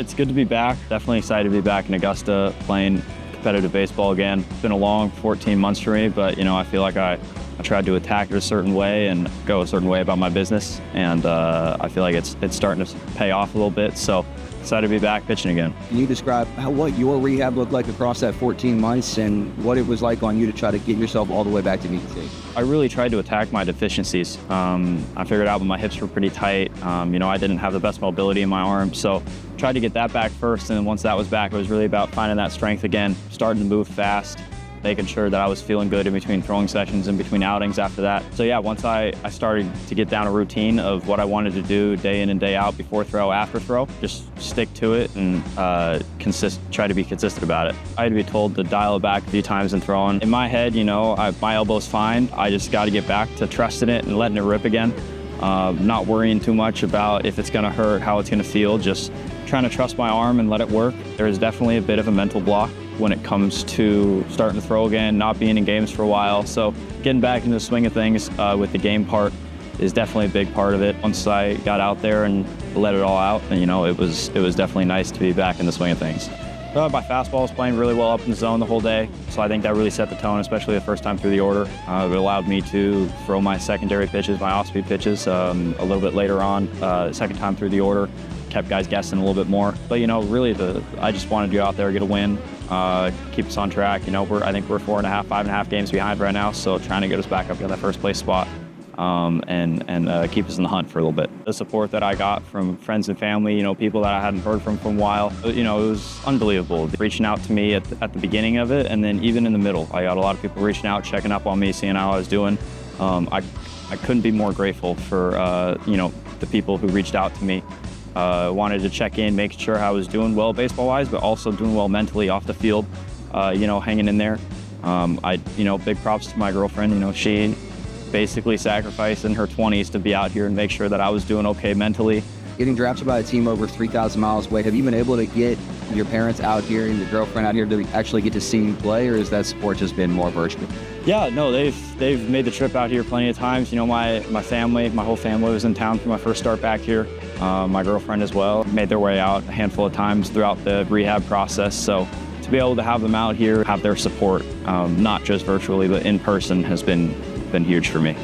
It's good to be back. Definitely excited to be back in Augusta playing competitive baseball again. It's been a long 14 months for me, but I feel like I tried to attack it a certain way and go a certain way about my business, and I feel like it's starting to pay off a little bit. So excited to be back pitching again. Can you describe what your rehab looked like across that 14 months and what it was like on you to try to get yourself all the way back to being safe? I really tried to attack my deficiencies. I figured out my hips were pretty tight. I didn't have the best mobility in my arm, so tried to get that back first, and then once that was back, it was really about finding that strength again, starting to move fast, making sure that I was feeling good in between throwing sessions and between outings after that. So yeah, once I started to get down a routine of what I wanted to do day in and day out, before throw, after throw, just stick to it and try to be consistent about it. I had to be told to dial it back a few times in throwing. In my head, my elbow's fine. I just got to get back to trusting it and letting it rip again. Not worrying too much about if it's gonna hurt, how it's gonna feel, just trying to trust my arm and let it work. There is definitely a bit of a mental block when it comes to starting to throw again, not being in games for a while. So getting back into the swing of things with the game part is definitely a big part of it. Once I got out there and let it all out, and it was definitely nice to be back in the swing of things. My fastball was playing really well up in the zone the whole day, so I think that really set the tone, especially the first time through the order. It allowed me to throw my secondary pitches, my off-speed pitches, a little bit later on, second time through the order. Kept guys guessing a little bit more. But really, I just wanted to go out there, get a win, keep us on track. I think we're 4.5, 5.5 games behind right now, so trying to get us back up in that first place spot. And keep us in the hunt for a little bit. The support that I got from friends and family, people that I hadn't heard from a while, it was unbelievable. Reaching out to me at the beginning of it, and then even in the middle. I got a lot of people reaching out, checking up on me, seeing how I was doing. I couldn't be more grateful for the people who reached out to me. Wanted to check in, make sure I was doing well baseball-wise, but also doing well mentally off the field, hanging in there. Big props to my girlfriend. She basically sacrificed in her 20s to be out here and make sure that I was doing okay mentally. Getting drafted by a team over 3,000 miles away, have you been able to get your parents out here and your girlfriend out here to actually get to see you play, or has that support just been more virtual? Yeah, no, they've made the trip out here plenty of times. My family, my whole family was in town for my first start back here. My girlfriend as well made their way out a handful of times throughout the rehab process. So to be able to have them out here, have their support, not just virtually, but in person, has been huge for me.